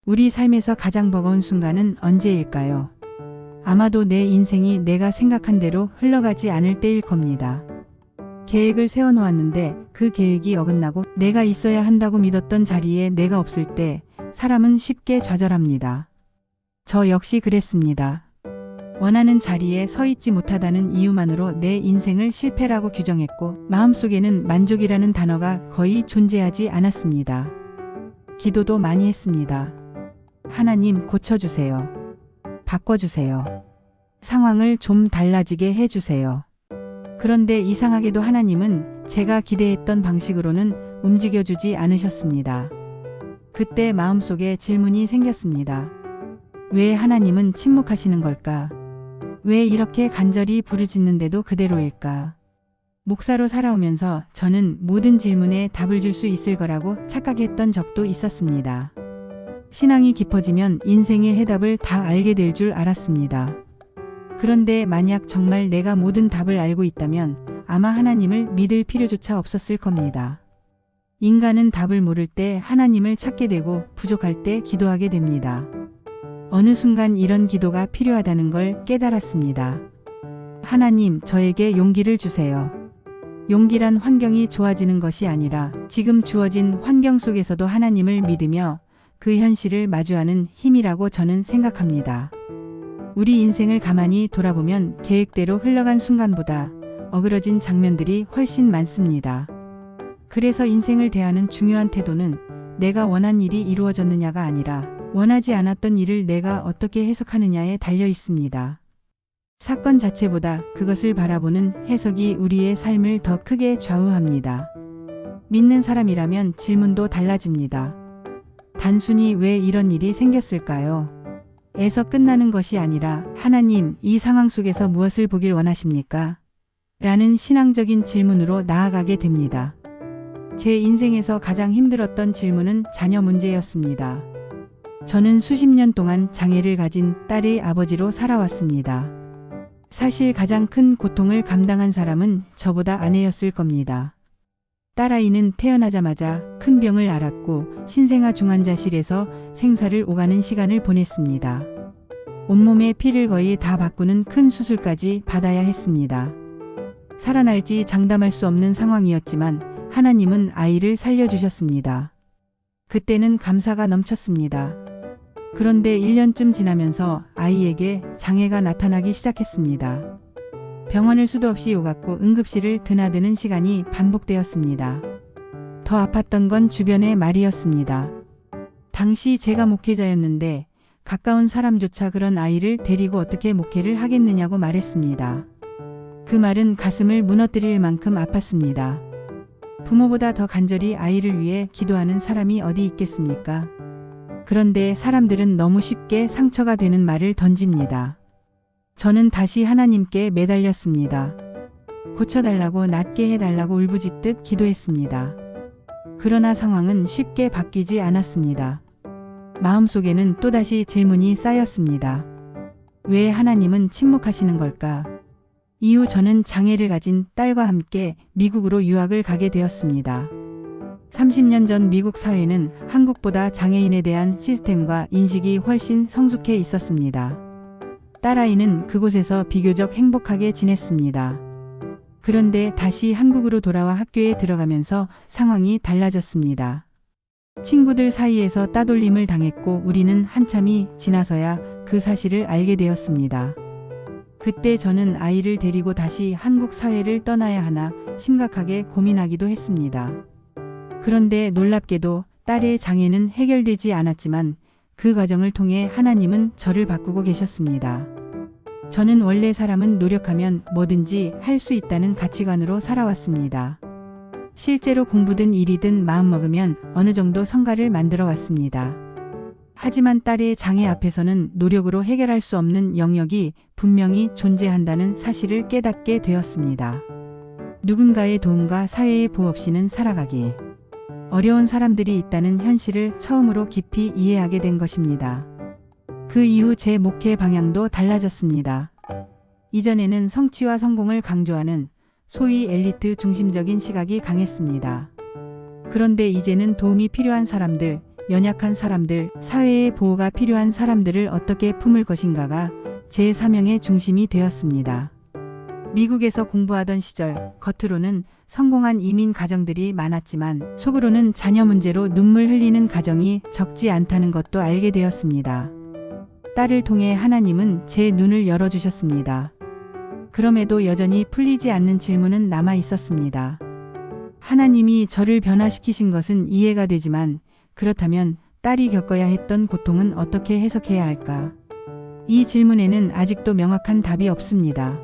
우리 삶에서 가장 버거운 순간은 언제일까요? 아마도 내 인생이 내가 생각한 대로 흘러가지 않을 때일 겁니다. 계획을 세워놓았는데 그 계획이 어긋나고 내가 있어야 한다고 믿었던 자리에 내가 없을 때 사람은 쉽게 좌절합니다. 저 역시 그랬습니다. 원하는 자리에 서 있지 못하다는 이유만으로 내 인생을 실패라고 규정했고 마음속에는 만족이라는 단어가 거의 존재하지 않았습니다. 기도도 많이 했습니다. 하나님 고쳐주세요. 바꿔주세요. 상황을 좀 달라지게 해주세요. 그런데 이상하게도 하나님은 제가 기대했던 방식으로는 움직여주지 않으셨습니다. 그때 마음속에 질문이 생겼습니다. 왜 하나님은 침묵하시는 걸까? 왜 이렇게 간절히 부르짖는데도 그대로일까? 목사로 살아오면서 저는 모든 질문에 답을 줄 수 있을 거라고 착각했던 적도 있었습니다. 신앙이 깊어지면 인생의 해답을 다 알게 될 줄 알았습니다. 그런데 만약 정말 내가 모든 답을 알고 있다면 아마 하나님을 믿을 필요조차 없었을 겁니다. 인간은 답을 모를 때 하나님을 찾게 되고 부족할 때 기도하게 됩니다. 어느 순간 이런 기도가 필요하다는 걸 깨달았습니다. 하나님, 저에게 용기를 주세요. 용기란 환경이 좋아지는 것이 아니라 지금 주어진 환경 속에서도 하나님을 믿으며 그 현실을 마주하는 힘이라고 저는 생각합니다. 우리 인생을 가만히 돌아보면 계획대로 흘러간 순간보다 어그러진 장면들이 훨씬 많습니다. 그래서 인생을 대하는 중요한 태도는 내가 원한 일이 이루어졌느냐가 아니라 원하지 않았던 일을 내가 어떻게 해석하느냐에 달려 있습니다. 사건 자체보다 그것을 바라보는 해석이 우리의 삶을 더 크게 좌우합니다. 믿는 사람이라면 질문도 달라집니다. 단순히 왜 이런 일이 생겼을까요? 에서 끝나는 것이 아니라 하나님, 이 상황 속에서 무엇을 보길 원하십니까? 라는 신앙적인 질문으로 나아가게 됩니다. 제 인생에서 가장 힘들었던 질문은 자녀 문제였습니다. 저는 수십 년 동안 장애를 가진 딸의 아버지로 살아왔습니다. 사실 가장 큰 고통을 감당한 사람은 저보다 아내였을 겁니다. 딸아이는 태어나자마자 큰 병을 앓았고 신생아 중환자실에서 생사를 오가는 시간을 보냈습니다. 온몸의 피를 거의 다 바꾸는 큰 수술까지 받아야 했습니다. 살아날지 장담할 수 없는 상황이었지만 하나님은 아이를 살려주셨습니다. 그때는 감사가 넘쳤습니다. 그런데 1년쯤 지나면서 아이에게 장애가 나타나기 시작했습니다. 병원을 수도 없이 오갔고 응급실을 드나드는 시간이 반복되었습니다. 더 아팠던 건 주변의 말이었습니다. 당시 제가 목회자였는데 가까운 사람조차 그런 아이를 데리고 어떻게 목회를 하겠느냐고 말했습니다. 그 말은 가슴을 무너뜨릴 만큼 아팠습니다. 부모보다 더 간절히 아이를 위해 기도하는 사람이 어디 있겠습니까? 그런데 사람들은 너무 쉽게 상처가 되는 말을 던집니다. 저는 다시 하나님께 매달렸습니다. 고쳐달라고 낫게 해달라고 울부짖듯 기도했습니다. 그러나 상황은 쉽게 바뀌지 않았습니다. 마음속에는 또다시 질문이 쌓였습니다. 왜 하나님은 침묵하시는 걸까? 이후 저는 장애를 가진 딸과 함께 미국으로 유학을 가게 되었습니다. 30년 전 미국 사회는 한국보다 장애인에 대한 시스템과 인식이 훨씬 성숙해 있었습니다. 딸아이는 그곳에서 비교적 행복하게 지냈습니다. 그런데 다시 한국으로 돌아와 학교에 들어가면서 상황이 달라졌습니다. 친구들 사이에서 따돌림을 당했고 우리는 한참이 지나서야 그 사실을 알게 되었습니다. 그때 저는 아이를 데리고 다시 한국 사회를 떠나야 하나 심각하게 고민하기도 했습니다. 그런데 놀랍게도 딸의 장애는 해결되지 않았지만 그 과정을 통해 하나님은 저를 바꾸고 계셨습니다. 저는 원래 사람은 노력하면 뭐든지 할 수 있다는 가치관으로 살아왔습니다. 실제로 공부든 일이든 마음먹으면 어느 정도 성과를 만들어 왔습니다. 하지만 딸의 장애 앞에서는 노력으로 해결할 수 없는 영역이 분명히 존재한다는 사실을 깨닫게 되었습니다. 누군가의 도움과 사회의 보호 없이는 살아가기 어려운 사람들이 있다는 현실을 처음으로 깊이 이해하게 된 것입니다. 그 이후 제 목회 방향도 달라졌습니다. 이전에는 성취와 성공을 강조하는 소위 엘리트 중심적인 시각이 강했습니다. 그런데 이제는 도움이 필요한 사람들, 연약한 사람들, 사회의 보호가 필요한 사람들을 어떻게 품을 것인가가 제 사명의 중심이 되었습니다. 미국에서 공부하던 시절 겉으로는 성공한 이민 가정들이 많았지만 속으로는 자녀 문제로 눈물 흘리는 가정이 적지 않다는 것도 알게 되었습니다. 딸을 통해 하나님은 제 눈을 열어주셨습니다. 그럼에도 여전히 풀리지 않는 질문은 남아 있었습니다. 하나님이 저를 변화시키신 것은 이해가 되지만 그렇다면 딸이 겪어야 했던 고통은 어떻게 해석해야 할까? 이 질문에는 아직도 명확한 답이 없습니다.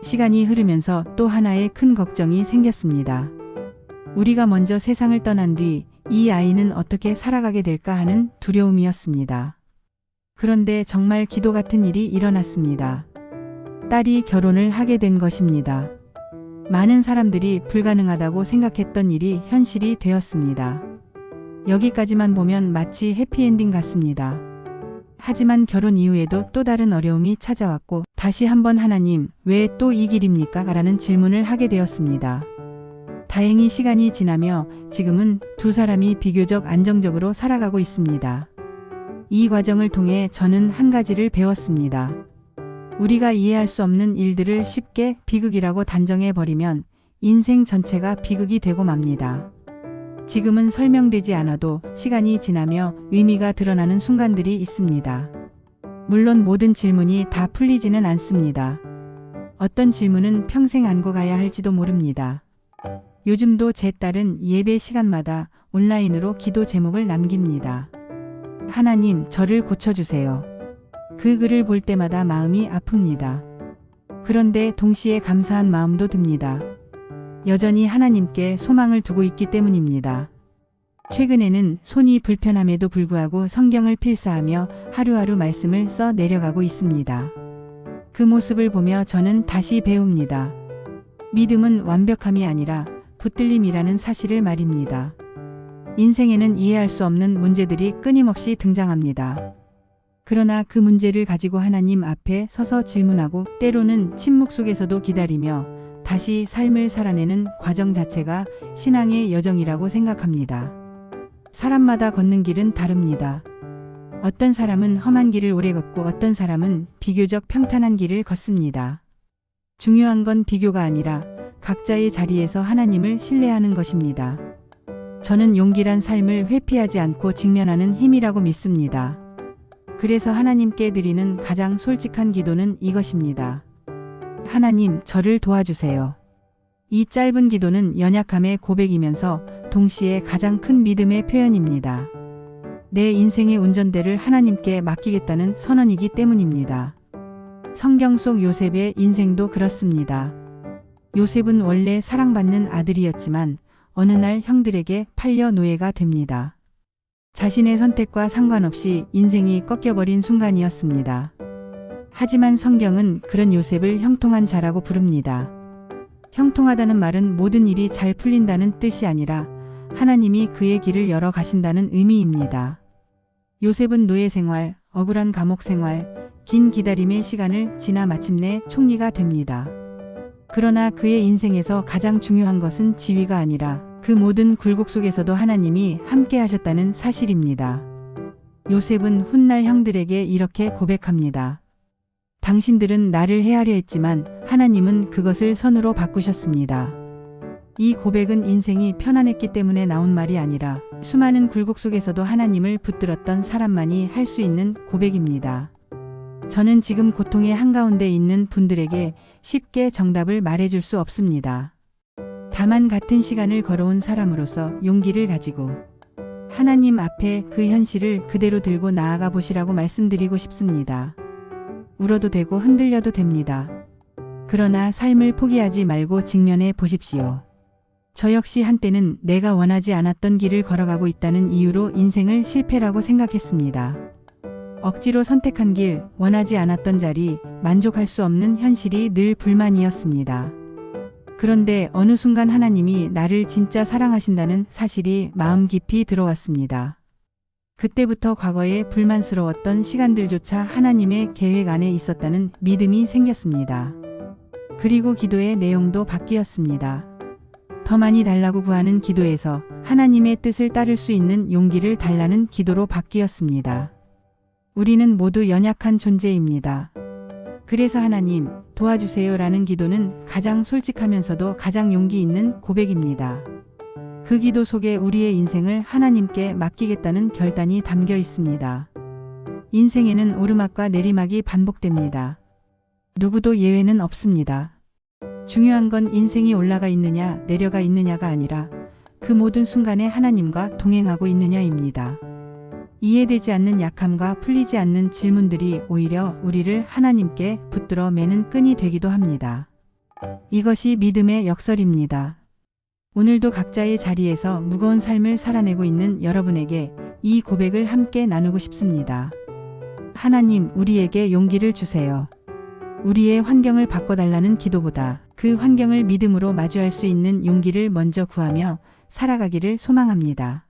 시간이 흐르면서 또 하나의 큰 걱정이 생겼습니다. 우리가 먼저 세상을 떠난 뒤 이 아이는 어떻게 살아가게 될까 하는 두려움이었습니다. 그런데 정말 기도 같은 일이 일어났습니다. 딸이 결혼을 하게 된 것입니다. 많은 사람들이 불가능하다고 생각했던 일이 현실이 되었습니다. 여기까지만 보면 마치 해피엔딩 같습니다. 하지만 결혼 이후에도 또 다른 어려움이 찾아왔고 다시 한번 하나님, 왜 또 이 길입니까? 라는 질문을 하게 되었습니다. 다행히 시간이 지나며 지금은 두 사람이 비교적 안정적으로 살아가고 있습니다. 이 과정을 통해 저는 한 가지를 배웠습니다. 우리가 이해할 수 없는 일들을 쉽게 비극이라고 단정해버리면 인생 전체가 비극이 되고 맙니다. 지금은 설명되지 않아도 시간이 지나며 의미가 드러나는 순간들이 있습니다. 물론 모든 질문이 다 풀리지는 않습니다. 어떤 질문은 평생 안고 가야 할지도 모릅니다. 요즘도 제 딸은 예배 시간마다 온라인으로 기도 제목을 남깁니다. 하나님, 저를 고쳐주세요. 그 글을 볼 때마다 마음이 아픕니다. 그런데 동시에 감사한 마음도 듭니다. 여전히 하나님께 소망을 두고 있기 때문입니다. 최근에는 손이 불편함에도 불구하고 성경을 필사하며 하루하루 말씀을 써 내려가고 있습니다. 그 모습을 보며 저는 다시 배웁니다. 믿음은 완벽함이 아니라 붙들림이라는 사실을 말입니다. 인생에는 이해할 수 없는 문제들이 끊임없이 등장합니다. 그러나 그 문제를 가지고 하나님 앞에 서서 질문하고 때로는 침묵 속에서도 기다리며 다시 삶을 살아내는 과정 자체가 신앙의 여정이라고 생각합니다. 사람마다 걷는 길은 다릅니다. 어떤 사람은 험한 길을 오래 걷고 어떤 사람은 비교적 평탄한 길을 걷습니다. 중요한 건 비교가 아니라 각자의 자리에서 하나님을 신뢰하는 것입니다. 저는 용기란 삶을 회피하지 않고 직면하는 힘이라고 믿습니다. 그래서 하나님께 드리는 가장 솔직한 기도는 이것입니다. 하나님, 저를 도와주세요. 이 짧은 기도는 연약함의 고백이면서 동시에 가장 큰 믿음의 표현입니다. 내 인생의 운전대를 하나님께 맡기겠다는 선언이기 때문입니다. 성경 속 요셉의 인생도 그렇습니다. 요셉은 원래 사랑받는 아들이었지만 어느 날 형들에게 팔려 노예가 됩니다. 자신의 선택과 상관없이 인생이 꺾여버린 순간이었습니다. 하지만 성경은 그런 요셉을 형통한 자라고 부릅니다. 형통하다는 말은 모든 일이 잘 풀린다는 뜻이 아니라 하나님이 그의 길을 열어 가신다는 의미입니다. 요셉은 노예 생활, 억울한 감옥 생활, 긴 기다림의 시간을 지나 마침내 총리가 됩니다. 그러나 그의 인생에서 가장 중요한 것은 지위가 아니라 그 모든 굴곡 속에서도 하나님이 함께 하셨다는 사실입니다. 요셉은 훗날 형들에게 이렇게 고백합니다. 당신들은 나를 해하려 했지만 하나님은 그것을 선으로 바꾸셨습니다. 이 고백은 인생이 편안했기 때문에 나온 말이 아니라 수많은 굴곡 속에서도 하나님을 붙들었던 사람만이 할 수 있는 고백입니다. 저는 지금 고통의 한가운데 있는 분들에게 쉽게 정답을 말해줄 수 없습니다. 다만 같은 시간을 걸어온 사람으로서 용기를 가지고 하나님 앞에 그 현실을 그대로 들고 나아가 보시라고 말씀드리고 싶습니다. 울어도 되고 흔들려도 됩니다. 그러나 삶을 포기하지 말고 직면해 보십시오. 저 역시 한때는 내가 원하지 않았던 길을 걸어가고 있다는 이유로 인생을 실패라고 생각했습니다. 억지로 선택한 길, 원하지 않았던 자리, 만족할 수 없는 현실이 늘 불만이었습니다. 그런데 어느 순간 하나님이 나를 진짜 사랑하신다는 사실이 마음 깊이 들어왔습니다. 그때부터 과거에 불만스러웠던 시간들조차 하나님의 계획 안에 있었다는 믿음이 생겼습니다. 그리고 기도의 내용도 바뀌었습니다. 더 많이 달라고 구하는 기도에서 하나님의 뜻을 따를 수 있는 용기를 달라는 기도로 바뀌었습니다. 우리는 모두 연약한 존재입니다. 그래서 하나님 도와주세요라는 기도는 가장 솔직하면서도 가장 용기 있는 고백입니다. 그 기도 속에 우리의 인생을 하나님께 맡기겠다는 결단이 담겨 있습니다. 인생에는 오르막과 내리막이 반복됩니다. 누구도 예외는 없습니다. 중요한 건 인생이 올라가 있느냐 내려가 있느냐가 아니라 그 모든 순간에 하나님과 동행하고 있느냐입니다. 이해되지 않는 약함과 풀리지 않는 질문들이 오히려 우리를 하나님께 붙들어 매는 끈이 되기도 합니다. 이것이 믿음의 역설입니다. 오늘도 각자의 자리에서 무거운 삶을 살아내고 있는 여러분에게 이 고백을 함께 나누고 싶습니다. 하나님, 우리에게 용기를 주세요. 우리의 환경을 바꿔달라는 기도보다 그 환경을 믿음으로 마주할 수 있는 용기를 먼저 구하며 살아가기를 소망합니다.